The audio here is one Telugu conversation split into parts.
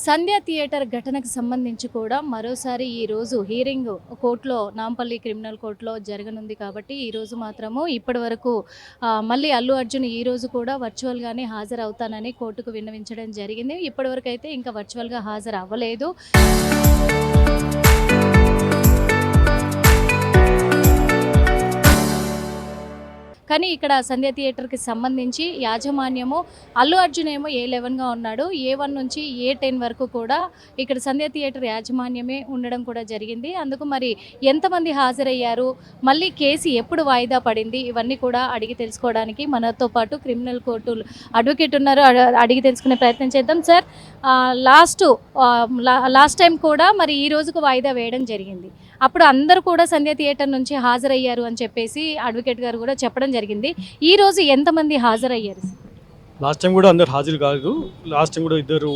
సంధ్య థియేటర్ ఘటనకు సంబంధించి కూడా మరోసారి ఈరోజు హీరింగ్ కోర్టులో నాంపల్లి క్రిమినల్ కోర్టులో జరగనుంది కాబట్టి ఈరోజు మాత్రము ఇప్పటి వరకు మళ్ళీ అల్లు అర్జున్ ఈరోజు కూడా వర్చువల్గానే హాజరవుతానని కోర్టుకు విన్నవించడం జరిగింది. ఇప్పటివరకు అయితే ఇంకా వర్చువల్గా హాజరు అవ్వలేదు. కానీ ఇక్కడ సంధ్య థియేటర్కి సంబంధించి యాజమాన్యము అల్లు అర్జున్ ఏమో A11గా ఉన్నాడు, A1 నుంచి A10 వరకు కూడా ఇక్కడ సంధ్య థియేటర్ యాజమాన్యమే ఉండడం కూడా జరిగింది. అందుకు మరి ఎంతమంది హాజరయ్యారు, మళ్ళీ కేసు ఎప్పుడు వాయిదా పడింది, ఇవన్నీ కూడా అడిగి తెలుసుకోవడానికి మనతో పాటు క్రిమినల్ కోర్టు అడ్వకేట్ ఉన్నారు. అడిగి తెలుసుకునే ప్రయత్నం చేద్దాం. సార్, లాస్ట్ టైం కూడా మరి ఈ రోజుకు వాయిదా వేయడం జరిగింది. అప్పుడు అందరూ కూడా సంధ్య థియేటర్ నుంచి హాజరయ్యారు అని చెప్పేసి అడ్వకేట్ గారు కూడా చెప్పడం జరిగింది. ఈ రోజు ఎంతమంది హాజరయ్యారు? లాస్ట్ టైం కూడా అందరు హాజరు కాదు. లాస్ట్ టైం కూడా ఇద్దరు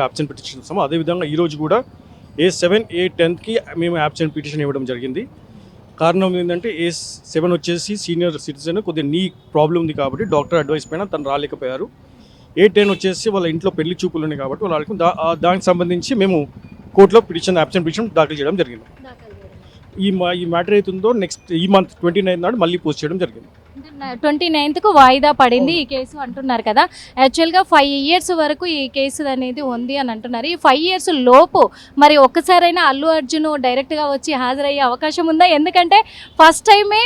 అబ్సెంట్ పిటిషన్ ఇస్తాము. అదేవిధంగా ఈరోజు కూడా A7 A10కి మేము అబ్సెంట్ పిటిషన్ ఇవ్వడం జరిగింది. కారణం ఏంటంటే A7 వచ్చేసి సీనియర్ సిటిజన్, కొద్దిగా నీ ప్రాబ్లం ఉంది కాబట్టి డాక్టర్ అడ్వైస్ పైన తను రాలేకపోయారు. A10 వచ్చేసి వాళ్ళ ఇంట్లో పెళ్లి చూపులు ఉన్నాయి కాబట్టి వాళ్ళకి దానికి సంబంధించి మేము కోర్టులో అబ్సెంట్ పిటిషన్ దాఖలు చేయడం జరిగింది. ఈ మ్యాటర్ అవుతుందో నెక్స్ట్ ఈ మంత్ 29 నాడు మళ్ళీ పోస్ట్ చేయడం జరిగింది. 29కు వాయిదా పడింది ఈ కేసు అంటున్నారు కదా. యాక్చువల్గా 5 years వరకు ఈ కేసు అనేది ఉంది అని అంటున్నారు. ఈ 5 years లోపు మరి ఒక్కసారైనా అల్లు అర్జున్ డైరెక్ట్గా వచ్చి హాజరయ్యే అవకాశం ఉందా? ఎందుకంటే ఫస్ట్ టైమే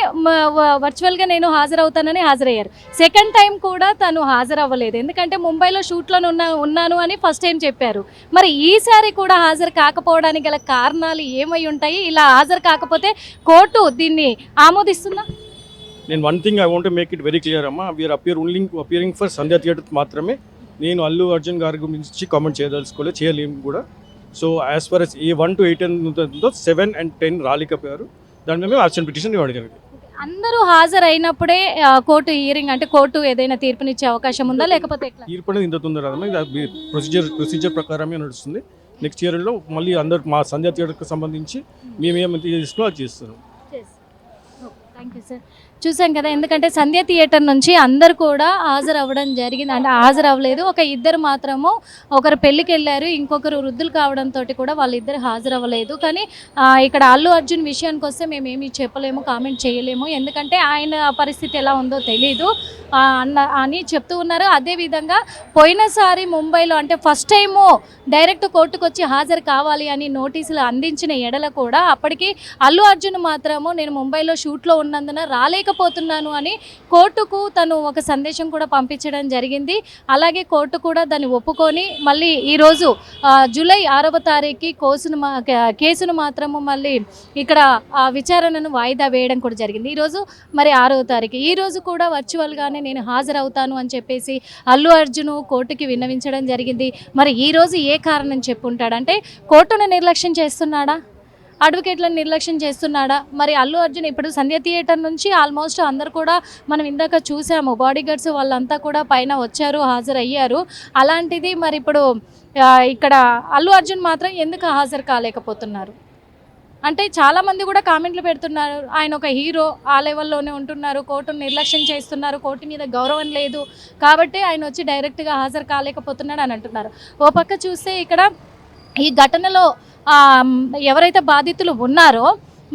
వర్చువల్గా నేను హాజరవుతానని హాజరయ్యారు. సెకండ్ టైం కూడా తను హాజరవ్వలేదు, ఎందుకంటే ముంబైలో షూట్లో ఉన్నాను అని ఫస్ట్ టైం చెప్పారు. మరి ఈసారి కూడా హాజరు కాకపోవడానికి గల కారణాలు ఏమై ఉంటాయి? ఇలా హాజరు కాకపోతే కోర్టు దీన్ని ఆమోదిస్తుందా? నేను one thing I want make it very clear అమ్మా, we're appearing for Sandhya theatre మాత్రమే. నేను అల్లు అర్జున్ గారి గురించి కామెంట్ చేయలేము కూడా. So as for as A1 to A10 7 and 10 రాలేకపోయారు. దాని మీద మేము అబ్సెంట్ పిటిషన్ ఇవ్వడం జరిగింది. అందరూ హాజరైనప్పుడే కోర్టు హియరింగ్ అంటే కోర్టు ఏదైనా తీర్పునిచ్చే అవకాశం ఉందా, లేకపోతే తీర్పు అనేది ఇంత తొందరగా ప్రొసీజర్ ప్రకారమే నడుస్తుంది. నెక్స్ట్ ఇయర్లో మళ్ళీ అందరు మా సంధ్య థియేటర్కి సంబంధించి మేము ఏమైతే చేస్తున్నామో అది చేస్తున్నాం. Thank you sir. చూసాం కదా, ఎందుకంటే సంధ్య థియేటర్ నుంచి అందరు కూడా హాజరు అవ్వడం జరిగింది. అంటే హాజరు అవ్వలేదు, ఒక ఇద్దరు మాత్రము, ఒకరు పెళ్ళికి వెళ్ళారు, ఇంకొకరు వృద్ధులు కావడంతో కూడా వాళ్ళిద్దరు హాజరు అవ్వలేదు. కానీ ఇక్కడ అల్లు అర్జున్ విషయానికి వస్తే మేమేమి చెప్పలేము, కామెంట్ చేయలేము, ఎందుకంటే ఆయన పరిస్థితి ఎలా ఉందో తెలీదు అని చెప్తూ ఉన్నారు. అదేవిధంగా పోయినసారి ముంబైలో అంటే ఫస్ట్ టైము డైరెక్ట్ కోర్టుకు వచ్చి హాజరు కావాలి అని నోటీసులు అందించిన ఎడల కూడా అప్పటికి అల్లు అర్జున్ మాత్రము నేను ముంబైలో షూట్లో ఉన్నందున రాలేకపోతున్నాను అని కోర్టుకు తను ఒక సందేశం కూడా పంపించడం జరిగింది. అలాగే కోర్టు కూడా దాన్ని ఒప్పుకొని మళ్ళీ ఈరోజు జూలై 6వ తారీఖుకి కేసును మాత్రము మళ్ళీ ఇక్కడ విచారణను వాయిదా వేయడం కూడా జరిగింది. ఈరోజు మరి 6వ తారీఖు, ఈరోజు కూడా వర్చువల్గానే నేను హాజరవుతాను అని చెప్పేసి అల్లు అర్జున్ కోర్టుకి విన్నవించడం జరిగింది. మరి ఈరోజు ఏ కారణం చెప్పుంటాడంటే కోర్టును నిర్లక్ష్యం చేస్తున్నాడా, అడ్వకేట్లను నిర్లక్ష్యం చేస్తున్నాడా? మరి అల్లు అర్జున్ ఇప్పుడు సంధ్య థియేటర్ నుంచి ఆల్మోస్ట్ అందరు కూడా మనం ఇందాక చూసాము, బాడీ గార్డ్స్ వాళ్ళంతా కూడా పైన వచ్చారు, హాజరయ్యారు. అలాంటిది మరి ఇప్పుడు ఇక్కడ అల్లు అర్జున్ మాత్రం ఎందుకు హాజరు కాలేకపోతున్నారు అంటే చాలామంది కూడా కామెంట్లు పెడుతున్నారు, ఆయన ఒక హీరో, ఆ లెవెల్లోనే ఉంటున్నారు, కోర్టును నిర్లక్ష్యం చేస్తున్నారు, కోర్టు మీద గౌరవం లేదు కాబట్టి ఆయన వచ్చి డైరెక్ట్గా హాజరు కాలేకపోతున్నాడు అని అంటున్నారు. ఓ పక్క చూస్తే ఇక్కడ ఈ ఘటనలో ఎవరైతే బాధితులు ఉన్నారో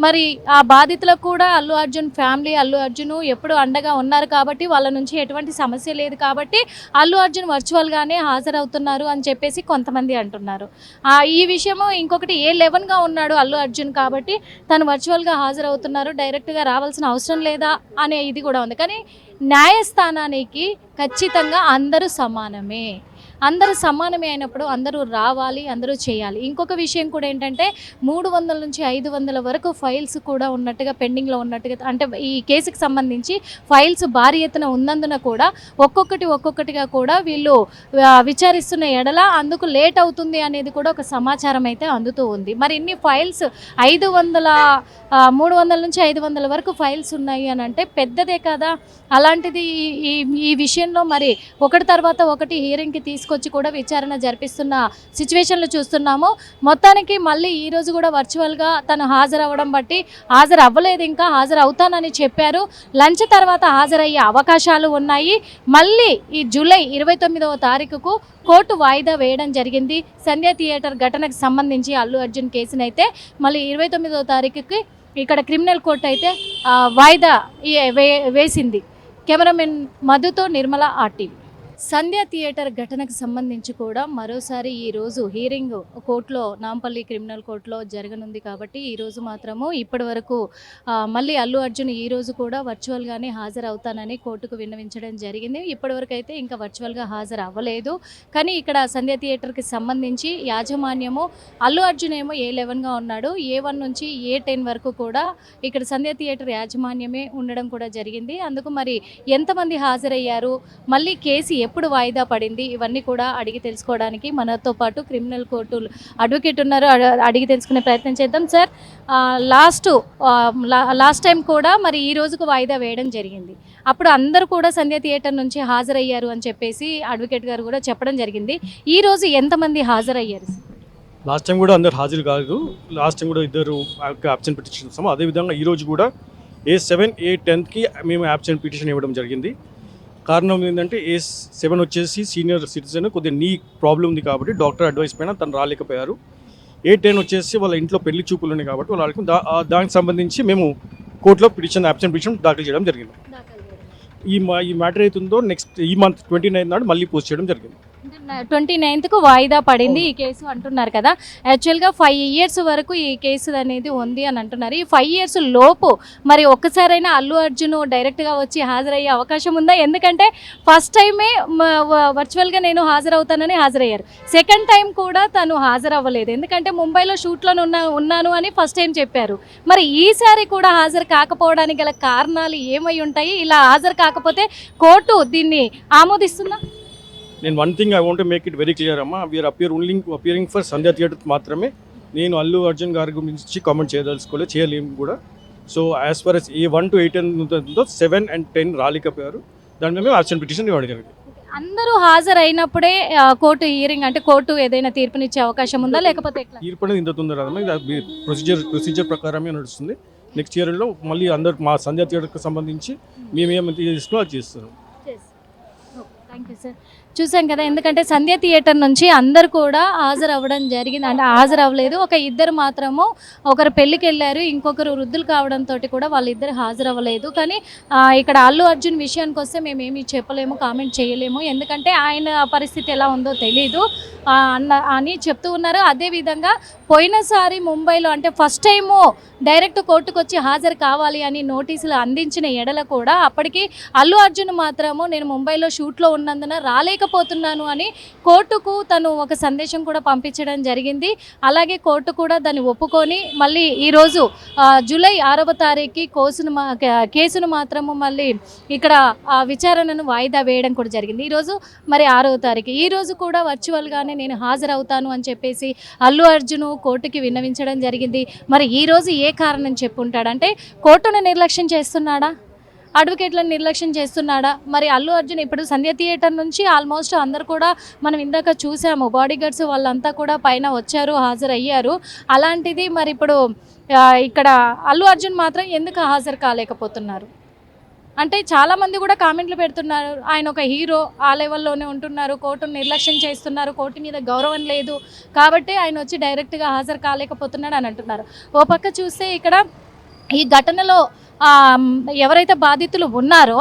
మరి ఆ బాధితులకు కూడా అల్లు అర్జున్ ఫ్యామిలీ, అల్లు అర్జున్ ఎప్పుడు అండగా ఉన్నారు కాబట్టి వాళ్ళ నుంచి ఎటువంటి సమస్య లేదు కాబట్టి అల్లు అర్జున్ వర్చువల్గానే హాజరవుతున్నారు అని చెప్పేసి కొంతమంది అంటున్నారు. ఈ విషయము ఇంకొకటి A11గా ఉన్నాడు అల్లు అర్జున్ కాబట్టి తను వర్చువల్గా హాజరవుతున్నారు, డైరెక్ట్గా రావాల్సిన అవసరం లేదా అనే ఇది కూడా ఉంది. కానీ న్యాయస్థానానికి ఖచ్చితంగా అందరూ సమానమే అయినప్పుడు అందరూ రావాలి, అందరూ చేయాలి. ఇంకొక విషయం కూడా ఏంటంటే 300 నుంచి 500 వరకు ఫైల్స్ కూడా ఉన్నట్టుగా పెండింగ్లో ఉన్నట్టుగా, అంటే ఈ కేసుకి సంబంధించి ఫైల్స్ భారీ ఎత్తున ఉన్నందున కూడా ఒక్కొక్కటిగా కూడా వీళ్ళు విచారిస్తున్న ఎడల అందుకు లేట్ అవుతుంది అనేది కూడా ఒక సమాచారం అయితే అందుతూ ఉంది. మరి ఇన్ని ఫైల్స్ 300 నుంచి 500 వరకు ఫైల్స్ ఉన్నాయి అని అంటే పెద్దదే కదా. అలాంటిది ఈ విషయంలో మరి ఒకటి తర్వాత ఒకటి హియరింగ్కి తీసుకొచ్చి కూడా విచారణ జరిపిస్తున్న సిచ్యువేషన్లు చూస్తున్నాము. మొత్తానికి మళ్ళీ ఈరోజు కూడా వర్చువల్గా తను హాజరవ్వడం బట్టి హాజరు అవ్వలేదు, ఇంకా హాజరు అవుతానని చెప్పారు. లంచ్ తర్వాత హాజరయ్యే అవకాశాలు ఉన్నాయి. మళ్ళీ ఈ జూలై 29వ తారీఖుకు కోర్టు వాయిదా వేయడం జరిగింది. సంధ్య థియేటర్ ఘటనకు సంబంధించి అల్లు అర్జున్ కేసునైతే మళ్ళీ 29వ తారీఖుకి ఇక్కడ క్రిమినల్ కోర్టు అయితే వాయిదా వేసింది. కెమెరామెన్ మధుతో నిర్మల ఆర్టీవీ. సంధ్య థియేటర్ ఘటనకు సంబంధించి కూడా మరోసారి ఈరోజు హీరింగ్ కోర్టులో నాంపల్లి క్రిమినల్ కోర్టులో జరగనుంది. కాబట్టి ఈరోజు మాత్రము ఇప్పటి వరకు మళ్ళీ అల్లు అర్జున్ ఈరోజు కూడా వర్చువల్గానే హాజరవుతానని కోర్టుకు విన్నవించడం జరిగింది. ఇప్పటివరకు అయితే ఇంకా వర్చువల్గా హాజరు అవ్వలేదు. కానీ ఇక్కడ సంధ్య థియేటర్కి సంబంధించి యాజమాన్యము అల్లు అర్జున్ ఏమో A11గా ఉన్నాడు, A1 నుంచి A10 వరకు కూడా ఇక్కడ సంధ్య థియేటర్ యాజమాన్యమే ఉండడం కూడా జరిగింది. అందుకు మరి ఎంతమంది హాజరయ్యారు, మళ్ళీ కేసు ఎప్పుడు వాయిదా పడింది, ఇవన్నీ కూడా అడిగి తెలుసుకోవడానికి మనతో పాటు క్రిమినల్ కోర్టు అడ్వకేట్ ఉన్నారు. అడిగి తెలుసుకునే ప్రయత్నం చేద్దాం. సార్, లాస్ట్ టైం కూడా మరి ఈ రోజుకు వాయిదా వేయడం జరిగింది. అప్పుడు అందరూ కూడా సంధ్య థియేటర్ నుంచి హాజరయ్యారు అని చెప్పేసి అడ్వకేట్ గారు కూడా చెప్పడం జరిగింది. ఈ రోజు ఎంతమంది హాజరయ్యారు? లాస్ట్ టైం కూడా అందరు హాజరు కాదు, లాస్ట్ టైం కూడా ఇద్దరు అబ్సెంట్ పిటిషన్ ఇస్తాము. అదేవిధంగా ఈరోజు కూడా A7 A10కి మేము అబ్సెంట్ పిటిషన్ ఇవ్వడం జరిగింది. కారణం ఏంటంటే A7 వచ్చేసి సీనియర్ సిటిజన్, కొద్దిగా నీ ప్రాబ్లం ఉంది కాబట్టి డాక్టర్ అడ్వైస్ పైన తను రాలేకపోయారు. A10 వచ్చేసి వాళ్ళ ఇంట్లో పెళ్లి చూపులు ఉన్నాయి కాబట్టి వాళ్ళకి దానికి సంబంధించి మేము కోర్టులో అబ్సెంట్ పిటిషన్ దాఖలు చేయడం జరిగింది. ఈ మ్యాటర్ అవుతుందో నెక్స్ట్ ఈ మంత్ 29 నాడు మళ్ళీ పోస్ట్ చేయడం జరిగింది. 29కు వాయిదా పడింది ఈ కేసు అంటున్నారు కదా. యాక్చువల్గా 5 years వరకు ఈ కేసు అనేది ఉంది అని అంటున్నారు. ఈ 5 years లోపు మరి ఒక్కసారైనా అల్లు అర్జున్ డైరెక్ట్గా వచ్చి హాజరయ్యే అవకాశం ఉందా? ఎందుకంటే ఫస్ట్ టైమే వర్చువల్గా నేను హాజరవుతానని హాజరయ్యారు. సెకండ్ టైం కూడా తను హాజరవ్వలేదు, ఎందుకంటే ముంబైలో షూట్లో ఉన్నాను అని ఫస్ట్ టైం చెప్పారు. మరి ఈసారి కూడా హాజరు కాకపోవడానికి గల కారణాలు ఏమై ఉంటాయి? ఇలా హాజరు కాకపోతే కోర్టు దీన్ని ఆమోదిస్తుందా? నేను one thing I want make it very clear అమ్మా, we're appearing for Sandhya theatre మాత్రమే. నేను అల్లు అర్జున్ గారి గురించి కామెంట్ చేయలేము కూడా. So as for as A1 to A10 ఉందో 7 and 10 రాలేకపోయారు, దాని మీద మేము అబ్సెంట్ పిటిషన్ ఇవ్వడం జరిగింది. అందరూ హాజరైనప్పుడే కోర్టు హియరింగ్ అంటే కోర్టు ఏదైనా తీర్పునిచ్చే అవకాశం ఉందా, లేకపోతే తీర్పు అనేది ఇంత తొందరగా ప్రొసీజర్ ప్రకారమే నడుస్తుంది. నెక్స్ట్ ఇయర్లో మళ్ళీ అందరు మా సంధ్య థియేటర్కి సంబంధించి మేము ఏమైతే చేస్తున్నామో అది చేస్తున్నాం. Thank you sir. చూసాం కదా, ఎందుకంటే సంధ్య థియేటర్ నుంచి అందరు కూడా హాజరు అవ్వడం జరిగింది. అంటే హాజరు అవ్వలేదు, ఒక ఇద్దరు మాత్రము, ఒకరు పెళ్ళికి వెళ్ళారు, ఇంకొకరు వృద్ధులు కావడంతో కూడా వాళ్ళిద్దరు హాజరు అవ్వలేదు. కానీ ఇక్కడ అల్లు అర్జున్ విషయానికి వస్తే మేమేమి చెప్పలేము, కామెంట్ చేయలేము, ఎందుకంటే ఆయన పరిస్థితి ఎలా ఉందో తెలీదు అని చెప్తూ ఉన్నారు. అదేవిధంగా పోయినసారి ముంబైలో అంటే ఫస్ట్ టైము డైరెక్ట్ కోర్టుకు వచ్చి హాజరు కావాలి అని నోటీసులు అందించిన ఎడల కూడా అప్పటికి అల్లు అర్జున్ మాత్రము నేను ముంబైలో షూట్లో ఉన్నందున రాలేకపోతున్నాను అని కోర్టుకు తను ఒక సందేశం కూడా పంపించడం జరిగింది. అలాగే కోర్టు కూడా దాన్ని ఒప్పుకొని మళ్ళీ ఈరోజు జూలై 6వ తారీఖుకి కేసును మాత్రము మళ్ళీ ఇక్కడ విచారణను వాయిదా వేయడం కూడా జరిగింది. ఈరోజు మరి 6వ తారీఖు, ఈరోజు కూడా వర్చువల్గానే నేను హాజరవుతాను అని చెప్పేసి అల్లు అర్జున్ కోర్టుకి విన్నవించడం జరిగింది. మరి ఈరోజు ఏ కారణం చెప్పుంటాడంటే కోర్టును నిర్లక్ష్యం చేస్తున్నాడా, అడ్వకేట్లను నిర్లక్ష్యం చేస్తున్నాడా? మరి అల్లు అర్జున్ ఇప్పుడు సంధ్య థియేటర్ నుంచి ఆల్మోస్ట్ అందరు కూడా మనం ఇందాక చూసాము, బాడీ గార్డ్స్ వాళ్ళంతా కూడా పైన వచ్చారు, హాజరయ్యారు. అలాంటిది మరి ఇప్పుడు ఇక్కడ అల్లు అర్జున్ మాత్రం ఎందుకు హాజరు కాలేకపోతున్నారు అంటే చాలామంది కూడా కామెంట్లు పెడుతున్నారు, ఆయన ఒక హీరో, ఆ లెవెల్లోనే ఉంటున్నారు, కోర్టును నిర్లక్ష్యం చేస్తున్నారు, కోర్టు మీద గౌరవం లేదు కాబట్టి ఆయన వచ్చి డైరెక్ట్గా హాజరు కాలేకపోతున్నాడు అని అంటున్నారు. ఓ పక్క చూస్తే ఇక్కడ ఈ ఘటనలో ఎవరైతే బాధితులు ఉన్నారో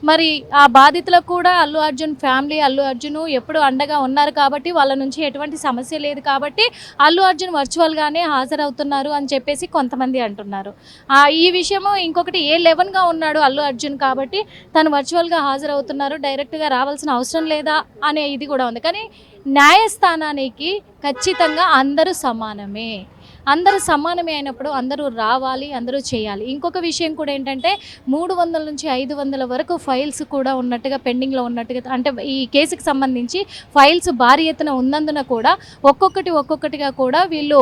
మరి ఆ బాధితులకు కూడా అల్లు అర్జున్ ఫ్యామిలీ, అల్లు అర్జున్ ఎప్పుడు అండగా ఉన్నారు కాబట్టి వాళ్ళ నుంచి ఎటువంటి సమస్య లేదు కాబట్టి అల్లు అర్జున్ వర్చువల్గానే హాజరవుతున్నారు అని చెప్పేసి కొంతమంది అంటున్నారు. ఈ విషయము ఇంకొకటి A11గా ఉన్నాడు అల్లు అర్జున్ కాబట్టి తను వర్చువల్గా హాజరవుతున్నారు, డైరెక్ట్గా రావాల్సిన అవసరం లేదా అనే ఇది కూడా ఉంది. కానీ న్యాయస్థానానికి ఖచ్చితంగా అందరూ సమానమే. అందరూ సమానమే అయినప్పుడు అందరూ రావాలి, అందరూ చేయాలి. ఇంకొక విషయం కూడా ఏంటంటే 300 నుంచి 500 వరకు ఫైల్స్ కూడా ఉన్నట్టుగా పెండింగ్లో ఉన్నట్టుగా, అంటే ఈ కేసుకి సంబంధించి ఫైల్స్ భారీ ఎత్తున ఉన్నందున కూడా ఒక్కొక్కటిగా కూడా వీళ్ళు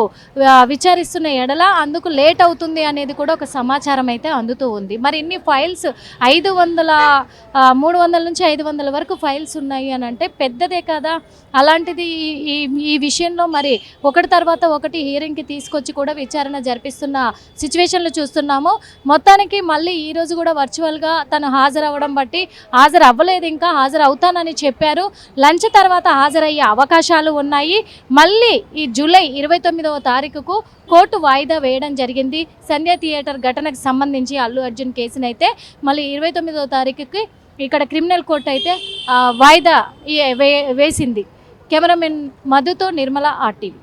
విచారిస్తున్న ఎడల అందుకు లేట్ అవుతుంది అనేది కూడా ఒక సమాచారం అయితే అందుతూ ఉంది. మరి ఇన్ని ఫైల్స్ 300 నుంచి 500 వరకు ఫైల్స్ ఉన్నాయి అని అంటే పెద్దదే కదా. అలాంటిది ఈ విషయంలో మరి ఒకటి తర్వాత ఒకటి హియరింగ్కి తీసుకొచ్చి కూడా విచారణ జరిపిస్తున్న సిచ్యువేషన్లు చూస్తున్నాము. మొత్తానికి మళ్ళీ ఈరోజు కూడా వర్చువల్గా తను హాజరవ్వడం బట్టి హాజరు అవ్వలేదు, ఇంకా హాజరు అవుతానని చెప్పారు. లంచ్ తర్వాత హాజరయ్యే అవకాశాలు ఉన్నాయి. మళ్ళీ ఈ జూలై 29వ తారీఖుకు కోర్టు వాయిదా వేయడం జరిగింది. సంధ్య థియేటర్ ఘటనకు సంబంధించి అల్లు అర్జున్ కేసునైతే మళ్ళీ 29వ తారీఖుకి ఇక్కడ క్రిమినల్ కోర్టు అయితే వాయిదా వేసింది. కెమెరామెన్ మధుతో నిర్మల RTV.